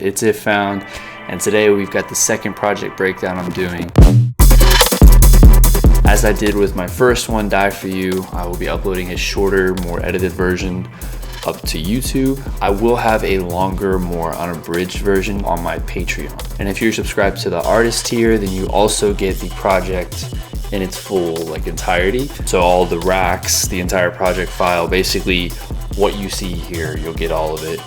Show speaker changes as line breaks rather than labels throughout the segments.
It's If Found, and today we've got the second project breakdown I'm doing. As I did with my first one, Die For You, I will be uploading a shorter, more edited version up to YouTube. I will have a longer, more unabridged version on my Patreon. And if you're subscribed to the artist tier, then you also get the project in its full entirety. So all the racks, the entire project file, basically what you see here, you'll get all of it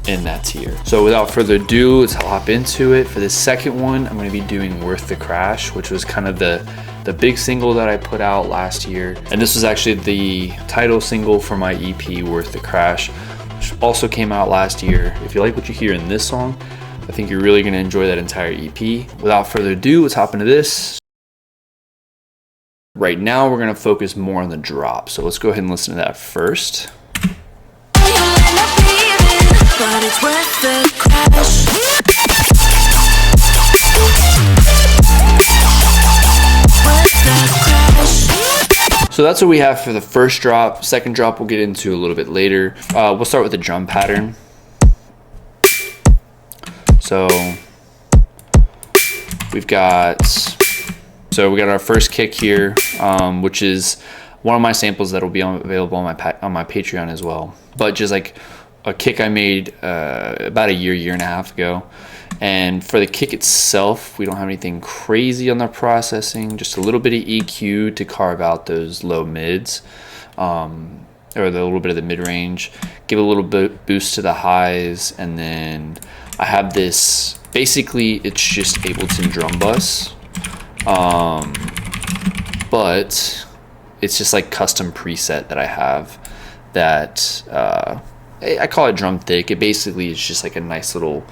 in that tier. So without further ado, let's hop into it. For the second one, I'm going to be doing Worth.the.CRASH, which was kind of the big single that I put out last year. And this was actually the title single for my EP, Worth.the.CRASH, which also came out last year. If you like what you hear in this song, I think you're really going to enjoy that entire EP. Without further ado, let's hop into this. Right now, we're going to focus more on the drop. So let's go ahead and listen to that first.
But it's worth the crash.
So that's what we have for the first drop. Second drop we'll get into a little bit later. We'll start with the drum pattern. So we got our first kick here, which is one of my samples that will be available on my Patreon as well. But just like a kick I made about a year and a half ago. And for the kick itself, we don't have anything crazy on the processing, just a little bit of EQ to carve out those low mids, or a little bit of the mid-range, give a little bit boost to the highs, and then I have this, basically it's just Ableton drum bus, but it's just like custom preset that I have that I call it drum thick. It basically is just like a nice little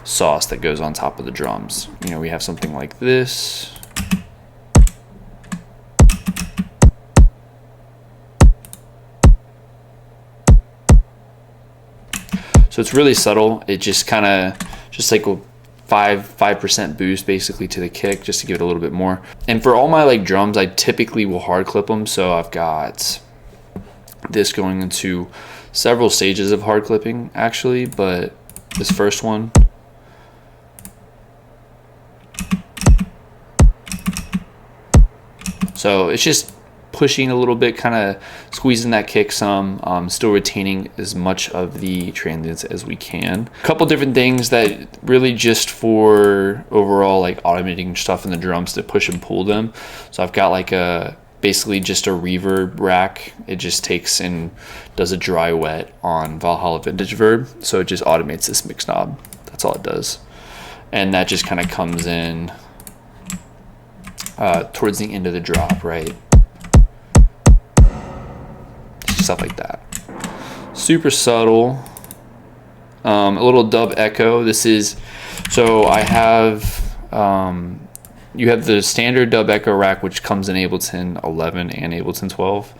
sauce that goes on top of the drums. You know, we have something like this. So it's really subtle. It just kind of just like a 5% boost basically to the kick, just to give it a little bit more. And for all my drums, I typically will hard clip them. So I've got this going into several stages of hard clipping actually, but this first one, so it's just pushing a little bit, kind of squeezing that kick some, still retaining as much of the transients as we can. A couple different things that really just for overall automating stuff in the drums to push and pull them. So I've got basically just a reverb rack. It just takes and does a dry wet on Valhalla Vintage Verb. So it just automates this mix knob. That's all it does. And that just kind of comes in towards the end of the drop, right? Stuff like that. Super subtle. A little dub echo. This is, so I have, you have the standard dub echo rack, which comes in Ableton 11 and Ableton 12.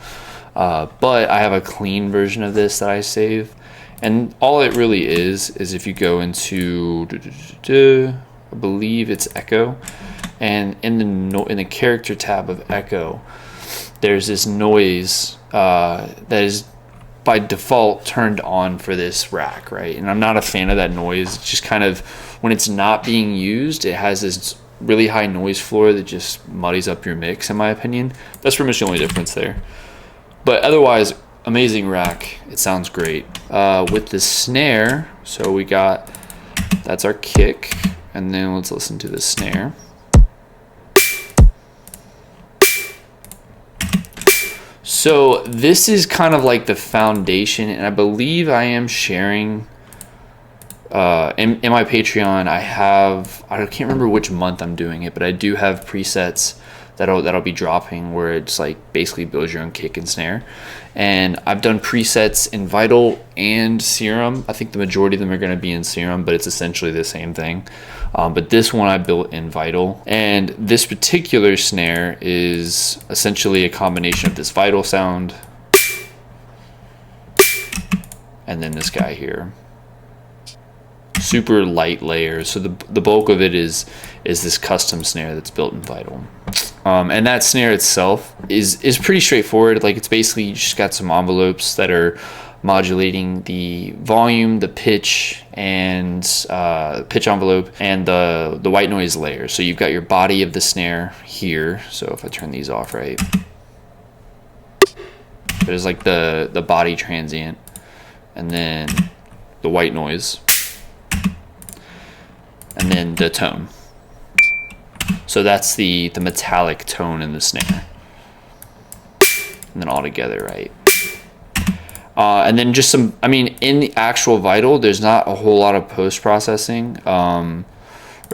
But I have a clean version of this that I save. And all it really is if you go into, I believe it's echo. And in the character tab of echo, there's this noise that is by default turned on for this rack, right? And I'm not a fan of that noise. It's just kind of, when it's not being used, it has this really high noise floor that just muddies up your mix, in my opinion. That's pretty much the only difference there. But otherwise, amazing rack. It sounds great. With the snare, so we got, that's our kick, and then let's listen to the snare. So this is kind of like the foundation, and I believe I am sharing in my Patreon. I can't remember which month I'm doing it, but I do have presets that'll be dropping where it's basically builds your own kick and snare. And I've done presets in Vital and Serum. I think the majority of them are going to be in Serum, but it's essentially the same thing. But this one I built in Vital, and this particular snare is essentially a combination of this Vital sound and then this guy here. Super light layers. So the bulk of it is this custom snare that's built in Vital. And that snare itself is pretty straightforward. It's basically you just got some envelopes that are modulating the volume, the pitch, and pitch envelope, and the white noise layer. So you've got your body of the snare here. So if I turn these off, right, there's like the body transient, and then the white noise, and then the tone. So that's the metallic tone in the snare, and then all together, right? And then just some, I mean, in the actual Vital, there's not a whole lot of post-processing. Or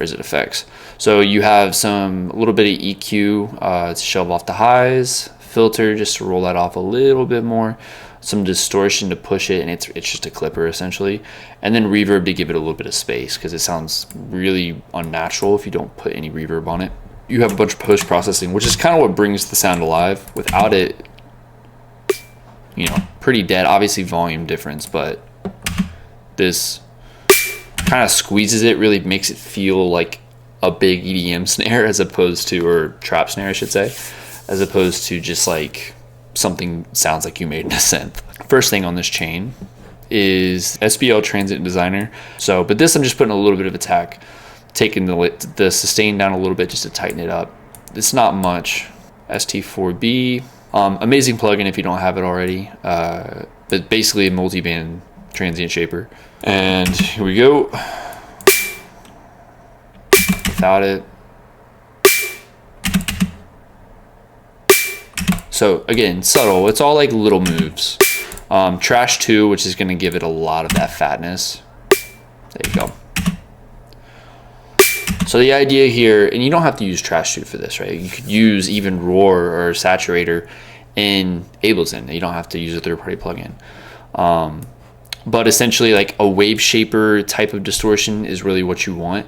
is it effects? So you have a little bit of EQ to shove off the highs, filter just to roll that off a little bit more, some distortion to push it, and it's just a clipper essentially, and then reverb to give it a little bit of space because it sounds really unnatural if you don't put any reverb on it. You have a bunch of post-processing, which is kind of what brings the sound alive. Without it, you know, pretty dead. Obviously volume difference, but this kind of squeezes it, really makes it feel like a big EDM snare as opposed to, or trap snare I should say, as opposed to just like something sounds like you made in a synth. First thing on this chain is SBL Transient Designer. So, but this I'm just putting a little bit of attack, taking the sustain down a little bit just to tighten it up. It's not much. ST4B. Amazing plugin if you don't have it already, but basically a multi-band transient shaper. And here we go. Without it. So again, subtle. It's all like little moves. Trash 2, which is going to give it a lot of that fatness. There you go. So the idea here, and you don't have to use Trash 2 for this, right? You could use even Roar or Saturator in Ableton. You don't have to use a third-party plugin. But essentially, like a wave shaper type of distortion is really what you want.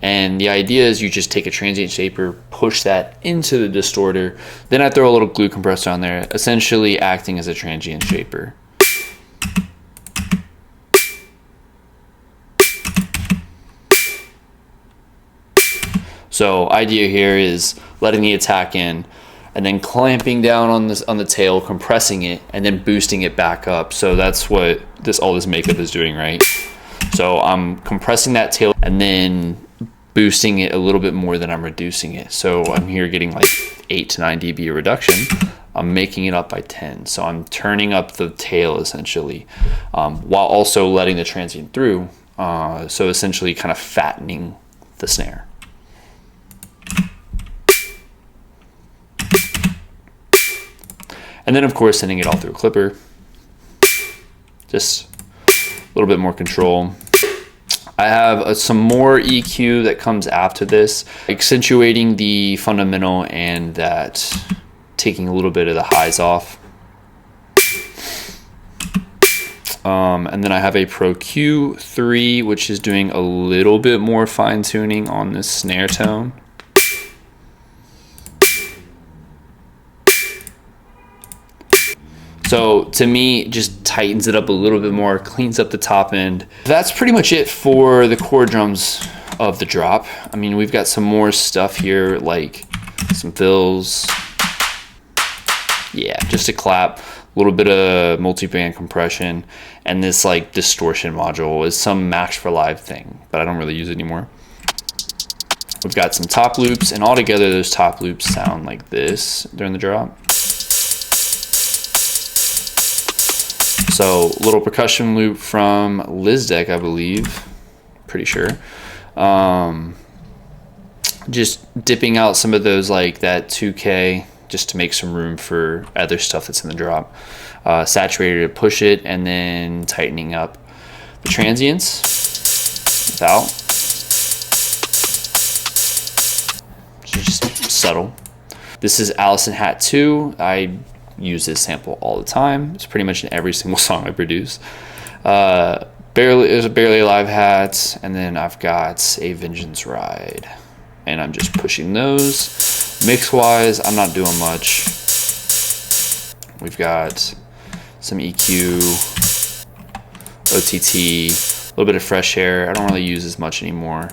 And the idea is you just take a transient shaper, push that into the distorter, then I throw a little glue compressor on there, essentially acting as a transient shaper. So idea here is letting the attack in and then clamping down on the tail, compressing it, and then boosting it back up. So that's what all this makeup is doing, right? So I'm compressing that tail and then boosting it a little bit more than I'm reducing it. So I'm here getting like 8 to 9 dB of reduction. I'm making it up by 10. So I'm turning up the tail essentially, while also letting the transient through. So essentially kind of fattening the snare. And then of course sending it all through a clipper. Just a little bit more control. I have some more EQ that comes after this, accentuating the fundamental and that taking a little bit of the highs off. And then I have a Pro Q3, which is doing a little bit more fine tuning on this snare tone. So to me, just tightens it up a little bit more, cleans up the top end. That's pretty much it for the core drums of the drop. I mean, we've got some more stuff here, like some fills. Yeah, just a clap, a little bit of multi-band compression, and this like distortion module is some Max for Live thing, but I don't really use it anymore. We've got some top loops, and all together those top loops sound like this during the drop. So little percussion loop from Lizdec, I believe, pretty sure. Just dipping out some of those, like that 2K, just to make some room for other stuff that's in the drop. Saturator to push it, and then tightening up the transients without. Just subtle. This is Allison Hat 2. I use this sample all the time. It's pretty much in every single song I produce. There's a Barely Alive hat, and then I've got a Vengeance Ride, and I'm just pushing those. Mix wise, I'm not doing much. We've got some EQ, OTT, a little bit of fresh air. I don't really use as much anymore,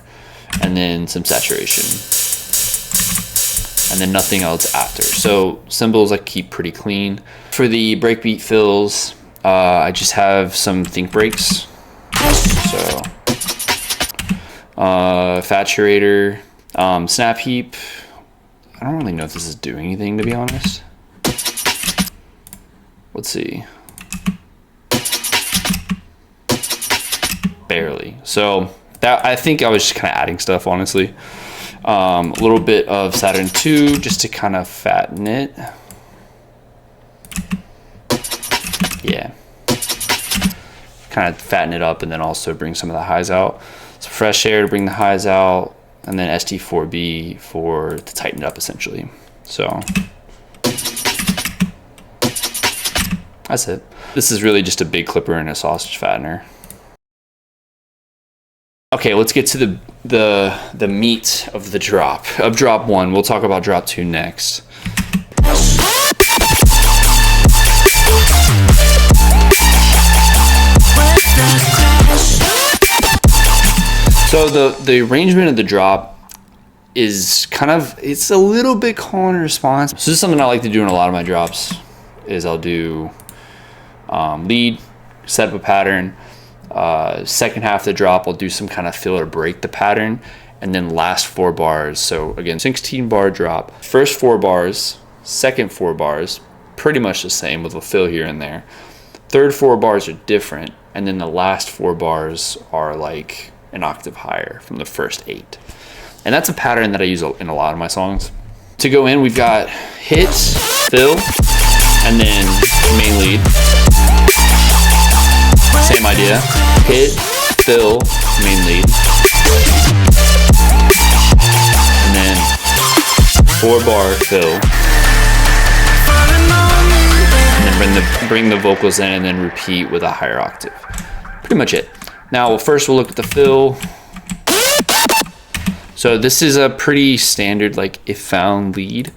and then some saturation, and then nothing else after. So cymbals I keep pretty clean. For the breakbeat fills, I just have some think breaks. So Faturator, Snap Heap. I don't really know if this is doing anything, to be honest. Let's see. Barely. So that, I think I was just kind of adding stuff, honestly. A little bit of Saturn 2 just to kind of fatten it. Yeah. Kind of fatten it up and then also bring some of the highs out. So fresh air to bring the highs out, and then ST4B to tighten it up essentially. So that's it. This is really just a big clipper and a sausage fattener. Okay, let's get to the meat of the drop. Of drop 1, we'll talk about drop 2 next. So the arrangement of the drop is kind of, it's a little bit call and response. So this is something I like to do in a lot of my drops, is I'll do lead, set up a pattern, second half of the drop I'll do some kind of fill or break the pattern, and then last 4 bars. So again, 16 bar drop. First 4 bars, second 4 bars, pretty much the same with a fill here and there. Third 4 bars are different, and then the last 4 bars are like an octave higher from the first 8. And that's a pattern that I use in a lot of my songs. To go in, we've got hit, fill, and then main lead. Same idea. Hit, fill, main lead. And then 4 bar fill. And then bring the vocals in and then repeat with a higher octave. Pretty much it. Now, first we'll look at the fill. So this is a pretty standard, like, if found lead.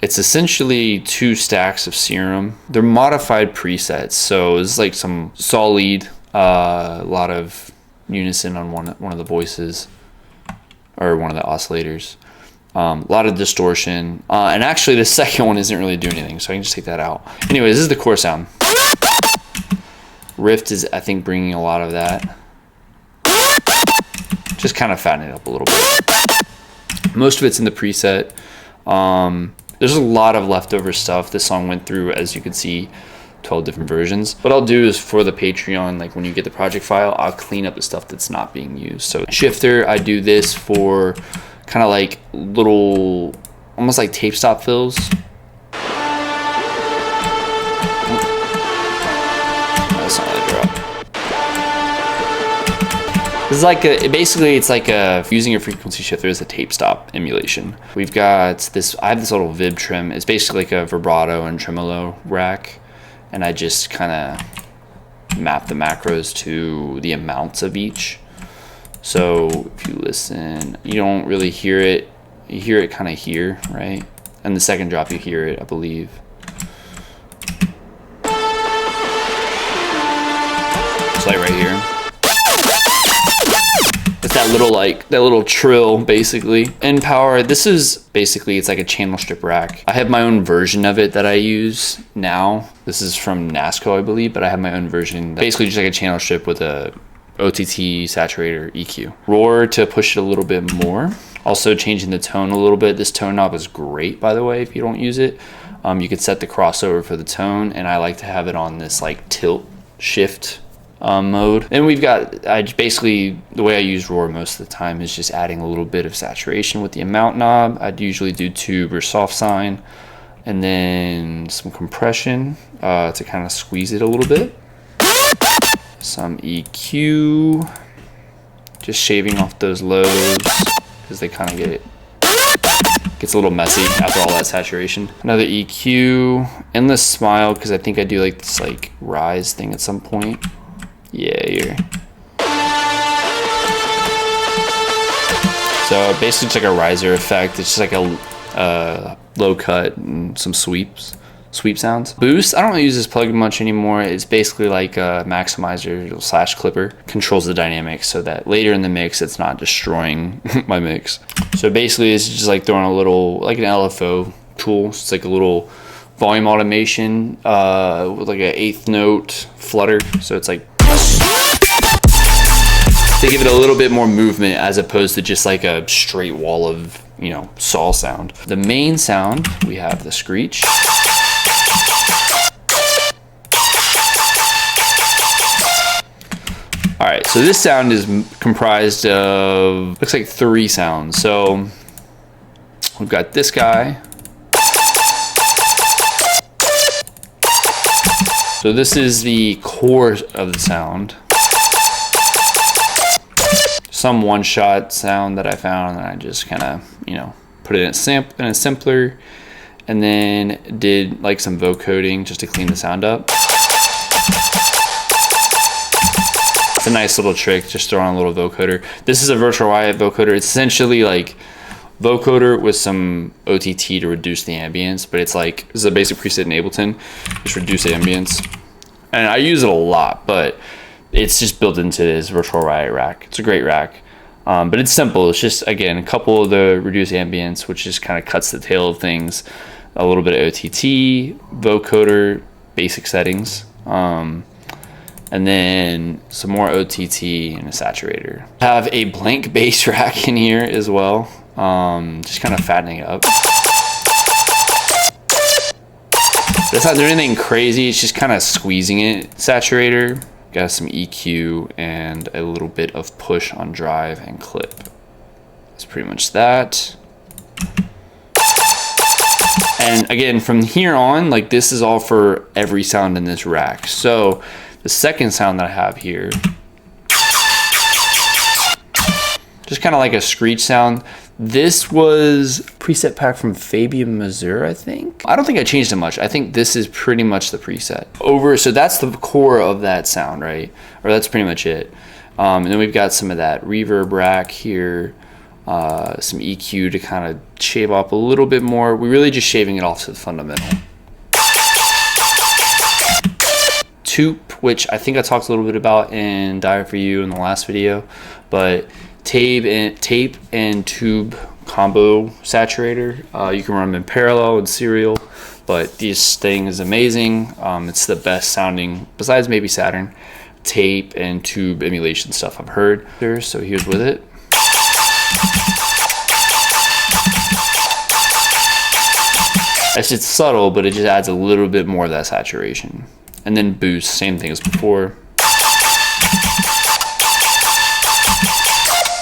It's essentially 2 stacks of serum. They're modified presets, so it's like some saw lead, a lot of unison on one of the voices, or one of the oscillators. A lot of distortion, and actually the second one isn't really doing anything, so I can just take that out. Anyways, this is the core sound. Rift is, I think, bringing a lot of that. Just kind of fatten it up a little bit. Most of it's in the preset. There's a lot of leftover stuff. This song went through, as you can see, 12 different versions. What I'll do is for the Patreon, like when you get the project file, I'll clean up the stuff that's not being used. So shifter, I do this for kind of like little, almost like tape stop fills. That's not really drop. This is like basically it's like using a frequency shifter as a tape stop emulation. We've got this, I have this little Vib trim. It's basically like a vibrato and tremolo rack. And I just kind of map the macros to the amounts of each. So if you listen, you don't really hear it. You hear it kind of here, right? And the second drop you hear it, I believe. It's like right here. It's that little trill, basically. In power, this is basically, it's like a channel strip rack. I have my own version of it that I use now. This is from NASCO, I believe, but I have my own version. Basically just like a channel strip with a OTT, saturator, EQ. Roar to push it a little bit more. Also changing the tone a little bit. This tone knob is great, by the way, if you don't use it. You could set the crossover for the tone, and I like to have it on this like tilt shift mode. And we've got, basically, the way I use Roar most of the time is just adding a little bit of saturation with the amount knob. I'd usually do tube or soft sine, and then some compression to kind of squeeze it a little bit. Some EQ, just shaving off those lows because they kind of gets a little messy after all that saturation. Another EQ, endless smile, because I think I do like this like rise thing at some point. Yeah, here. So basically it's like a riser effect. It's just like a low cut and some sweep sounds. Boost, I don't use this plugin much anymore. It's basically like a maximizer slash clipper. Controls the dynamics so that later in the mix it's not destroying my mix. So basically it's just like throwing a little, like an LFO tool. It's like a little volume automation with like an 8th note flutter. So it's like to give it a little bit more movement as opposed to just like a straight wall of, you know, saw sound. The main sound, we have the screech. All right, so this sound is comprised of, looks like 3 sounds. So we've got this guy. So this is the core of the sound. Some one-shot sound that I found, and I just kind of, you know, put it in a simpler, and then did like some vocoding just to clean the sound up. It's a nice little trick, just throw on a little vocoder. This is a virtual riot vocoder. It's essentially like vocoder with some OTT to reduce the ambience, but it's like, this is a basic preset in Ableton, just reduce ambience. And I use it a lot, but it's just built into this virtual riot rack. It's a great rack, but it's simple. It's just, again, a couple of the reduce ambience, which just kind of cuts the tail of things, a little bit of OTT, vocoder, basic settings, and then some more OTT and a saturator. I have a blank bass rack in here as well, just kind of fattening it up. It's not doing anything crazy, it's just kind of squeezing it. Saturator, got some EQ and a little bit of push on drive and clip. That's pretty much that. And again, from here on, like, this is all for every sound in this rack. So the second sound that I have here, just kind of like a screech sound. This was preset pack from Fabian Mazur, I think. I don't think I changed it much. I think this is pretty much the preset. So that's the core of that sound, right? Or that's pretty much it. And then we've got some of that reverb rack here, some EQ to kind of shave off a little bit more. We're really just shaving it off to the fundamental. Tube, which I think I talked a little bit about in Die For You in the last video, but tape and tube combo saturator. You can run them in parallel and serial, but this thing is amazing. It's the best sounding, besides maybe Saturn, tape and tube emulation stuff I've heard. So here's with it. It's subtle, but it just adds a little bit more of that saturation. And then boost, same thing as before.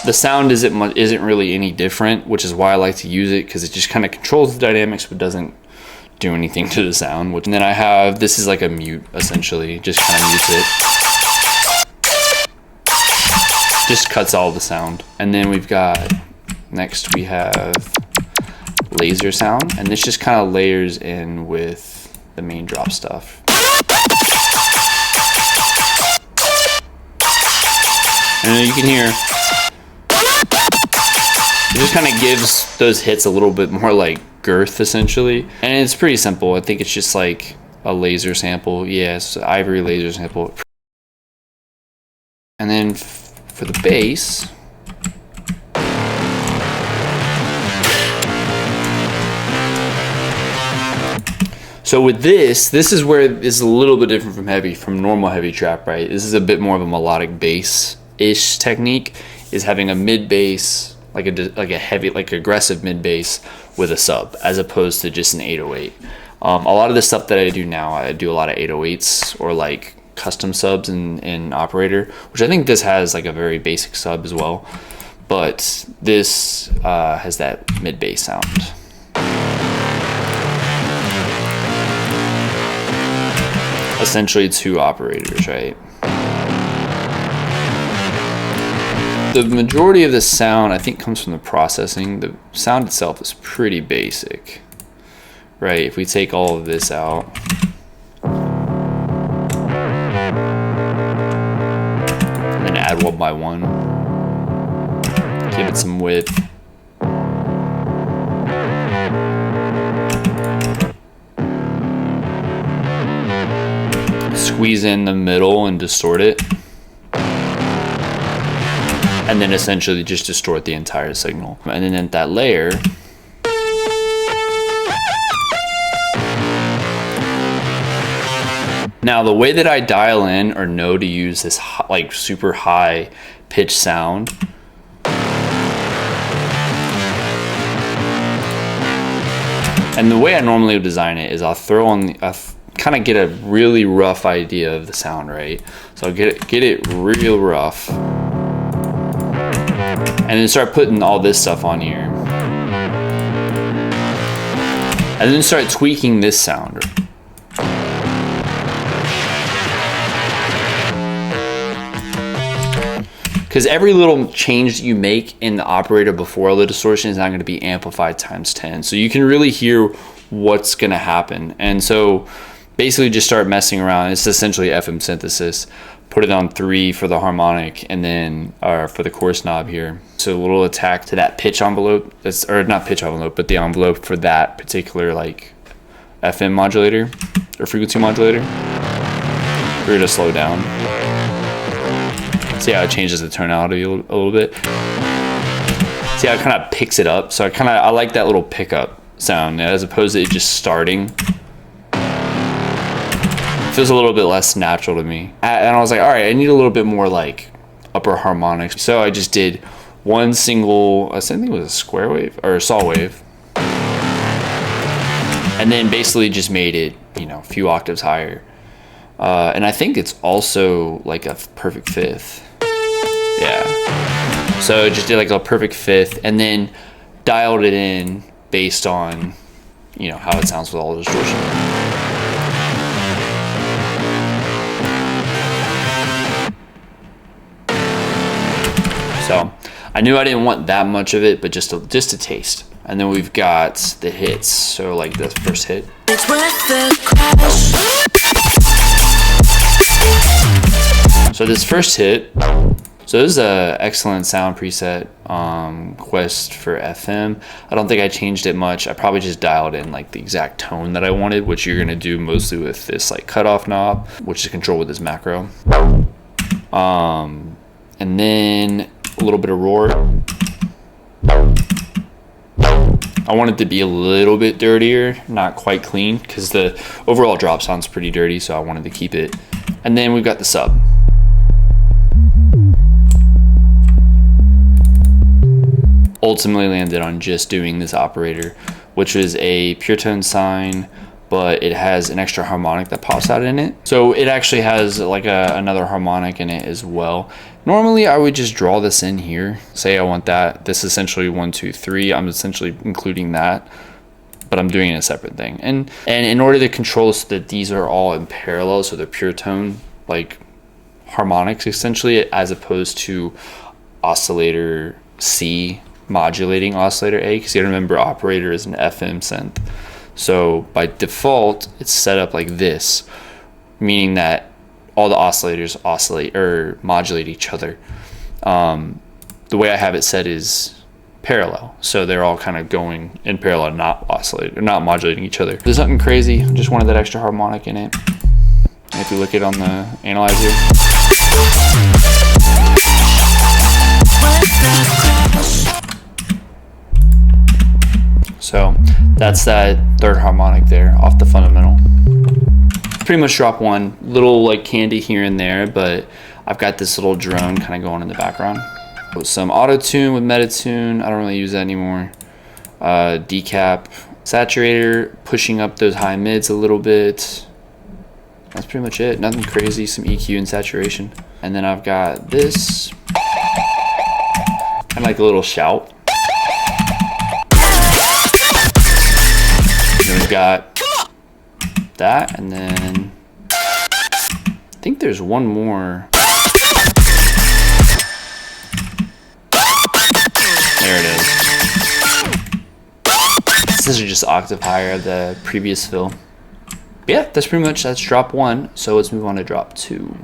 The sound isn't really any different, which is why I like to use it, because it just kind of controls the dynamics but doesn't do anything to the sound. And then I have, this is like a mute essentially, just kind of mutes it. Just cuts all the sound. And then we've got, next we have laser sound, and this just kind of layers in with the main drop stuff. And then you can hear, it just kind of gives those hits a little bit more like girth essentially. And it's pretty simple. I think it's just like a laser sample. Yes, ivory laser sample. And then for the bass, so with this is where it's a little bit different from normal heavy trap, right? This is a bit more of a melodic bass-ish technique, is having a mid bass, like a heavy, like aggressive mid bass with a sub, as opposed to just an 808. A lot of the stuff that I do now, I do a lot of 808s or like custom subs in Operator, which I think this has like a very basic sub as well, but this has that mid bass sound. Essentially 2 operators, right? The majority of the sound, I think, comes from the processing. The sound itself is pretty basic, right? If we take all of this out, and then add one by one, give it some width. Squeeze in the middle and distort it, and then essentially just distort the entire signal. And then at that layer, Now, the way that I dial in or know to use this like super high pitch sound, and the way I normally would design it is I'll throw on kind of get a really rough idea of the sound, right? So I'll get it real rough, and then start putting all this stuff on here, and then start tweaking this sound. Because every little change that you make in the operator before the distortion is not going to be amplified times 10. So you can really hear what's going to happen. And so basically just start messing around. It's essentially FM synthesis. Put it on 3 for the harmonic, and then for the chorus knob here. So a little attack to that pitch envelope. Or not pitch envelope, but the envelope for that particular like FM modulator or frequency modulator. We're going to slow down. See how it changes the tonality a little bit. See how it kind of picks it up. So I like that little pickup sound as opposed to it just starting. It feels a little bit less natural to me. And I was like, all right, I need a little bit more like upper harmonics. So I just did one single, I think it was a square wave or a saw wave, and then basically just made it, a few octaves higher. And I think it's also like a perfect fifth. Yeah. So just did like a perfect fifth, and then dialed it in based on, how it sounds with all the distortion. So I knew I didn't want that much of it, but just a taste. And then we've got the hits. So like the first hit.
It's worth the crash.
So this first hit, so this is a excellent sound preset, Quest for FM. I don't think I changed it much. I probably just dialed in like the exact tone that I wanted, which you're gonna do mostly with this like cutoff knob, which is controlled with this macro. And then a little bit of roar. I want it to be a little bit dirtier, not quite clean, because the overall drop sounds pretty dirty, so I wanted to keep it. And then we've got the sub. Ultimately landed on just doing this operator, which is a pure tone sine, but it has an extra harmonic that pops out in it. So it actually has like another harmonic in it as well. Normally I would just draw this in here. Say I want that. This is essentially 1, 2, 3. I'm essentially including that, but I'm doing a separate thing. And in order to control so that these are all in parallel, so they're pure tone, like harmonics essentially, as opposed to oscillator C modulating oscillator A, because you gotta remember operator is an FM synth. So by default, it's set up like this, meaning that all the oscillators oscillate or modulate each other. The way I have it set is parallel, so they're all kind of going in parallel, not oscillate or not modulating each other. There's nothing crazy, just wanted that extra harmonic in it. And if you look at it on the analyzer, so that's that third harmonic there off the fundamental. Pretty much drop 1, little like candy here and there, but I've got this little drone kind of going in the background. With some auto tune with Metatune, I don't really use that anymore. Decap, saturator, pushing up those high mids a little bit. That's pretty much it, nothing crazy, some EQ and saturation. And then I've got this, kind of like a little shout. And then we've got that, and then I think there's one more. There it is. This is just octave higher the previous fill. Yeah, that's drop 1. So let's move on to drop 2.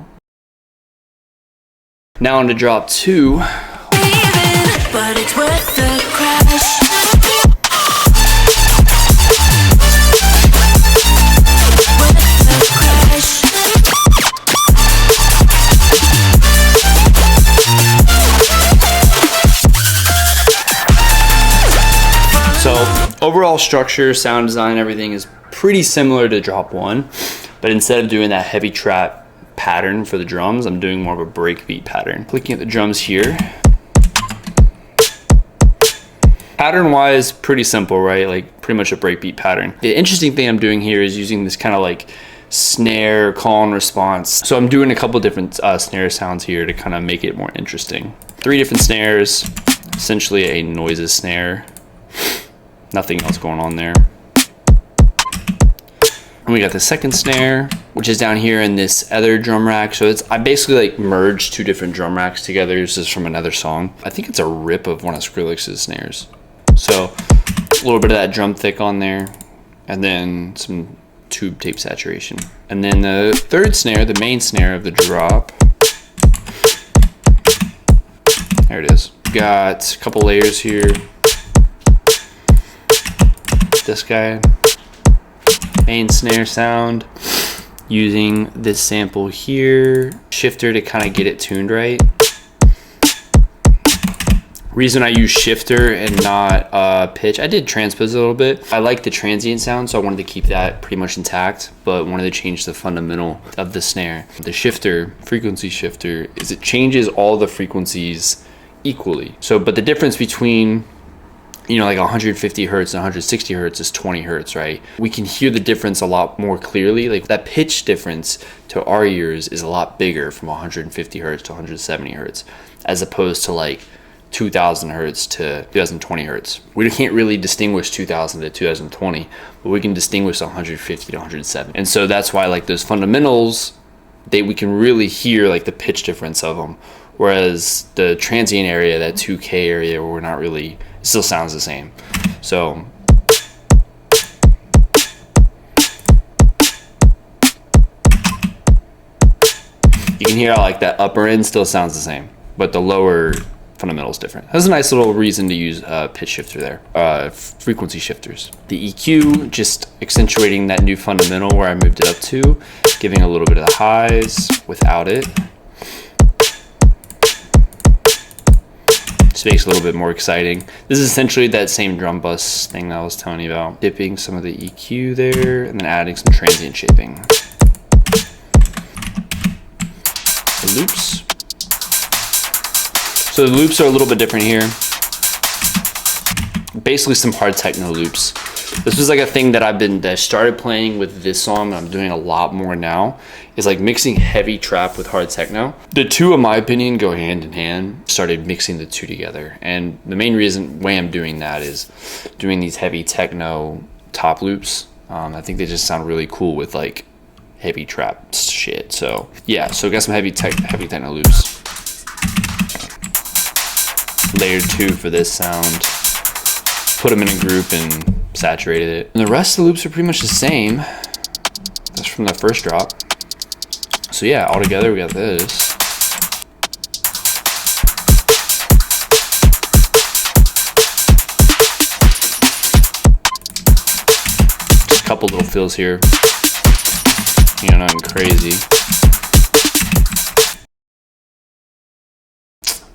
Now on to drop 2.
But it's worth the crash.
So overall structure, sound design, everything is pretty similar to drop 1. But instead of doing that heavy trap pattern for the drums, I'm doing more of a breakbeat pattern. Looking at the drums here, pattern wise, pretty simple, right? Like pretty much a breakbeat pattern. The interesting thing I'm doing here is using this kind of like snare call and response. So I'm doing a couple different snare sounds here to kind of make it more interesting. 3 different snares, essentially a noises snare. Nothing else going on there. And we got the second snare, which is down here in this other drum rack. So I basically like merged 2 different drum racks together. This is from another song. I think it's a rip of one of Skrillex's snares. So a little bit of that drum thick on there, and then some tube tape saturation. And then the third snare, the main snare of the drop. There it is. Got a couple layers here. This guy, main snare sound, using this sample here, shifter to kind of get it tuned right. Reason I use shifter and not pitch, I did transpose a little bit. I like the transient sound, so I wanted to keep that pretty much intact, but wanted to change the fundamental of the snare. The shifter, frequency shifter, is it changes all the frequencies equally. So, but the difference between, you know, like 150 hertz and 160 hertz is 20 hertz, right? We can hear the difference a lot more clearly. Like that pitch difference to our ears is a lot bigger from 150 hertz to 170 hertz, as opposed to like 2000 hertz to 2020 hertz. We can't really distinguish 2000 to 2020, but we can distinguish 150 to 170. And so that's why like those fundamentals, we can really hear like the pitch difference of them. Whereas the transient area, that 2K area, where we're not really, it still sounds the same. So you can hear how like that upper end still sounds the same, but the lower fundamental is different. That's a nice little reason to use pitch shifter there. Frequency shifters. The EQ, just accentuating that new fundamental where I moved it up to, giving a little bit of the highs without it. Just makes it a little bit more exciting. This is essentially that same drum bus thing that I was telling you about. Dipping some of the EQ there and then adding some transient shaping. The loops. So the loops are a little bit different here. Basically some hard techno loops. This was like a thing that I started playing with this song, and I'm doing a lot more now, is like mixing heavy trap with hard techno. The two, in my opinion, go hand in hand. Started mixing the two together. And the main way I'm doing that is doing these heavy techno top loops. I think they just sound really cool with like heavy trap shit. So yeah, so got some heavy techno loops. Layered 2 for this sound, put them in a group and saturated it. And the rest of the loops are pretty much the same. That's from the first drop. So yeah, all together we got this. Just a couple little fills here. You know, nothing crazy.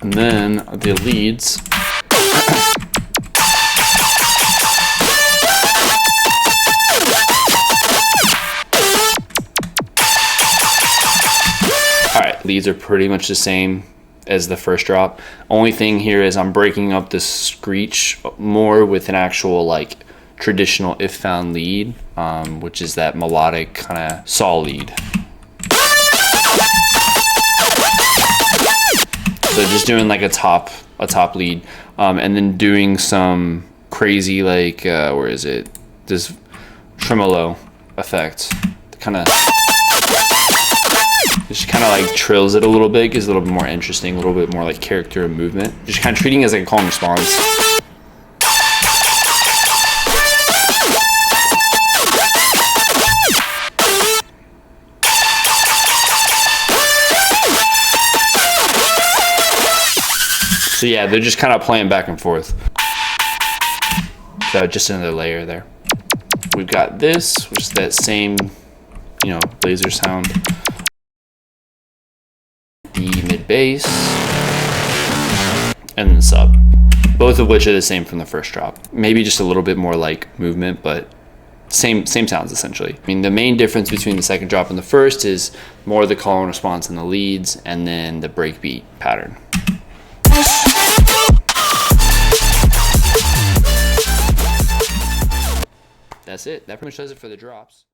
And then the leads. Alright, leads are pretty much the same as the first drop. Only thing here is I'm breaking up the screech more with an actual like traditional if found lead, which is that melodic kind of saw lead. So just doing like a top lead, and then doing some crazy like where is it? This tremolo effect, kind of just kind of like trills it a little bit, gives it a little bit more interesting, a little bit more like character and movement. Just kind of treating it as like a call and response. So yeah, they're just kind of playing back and forth. So just another layer there. We've got this, which is that same, you know, laser sound. The mid bass, and then sub. Both of which are the same from the first drop. Maybe just a little bit more like movement, but same sounds essentially. I mean, the main difference between the second drop and the first is more the call and response in the leads, and then the breakbeat pattern. That's it. That pretty much does it for the drops.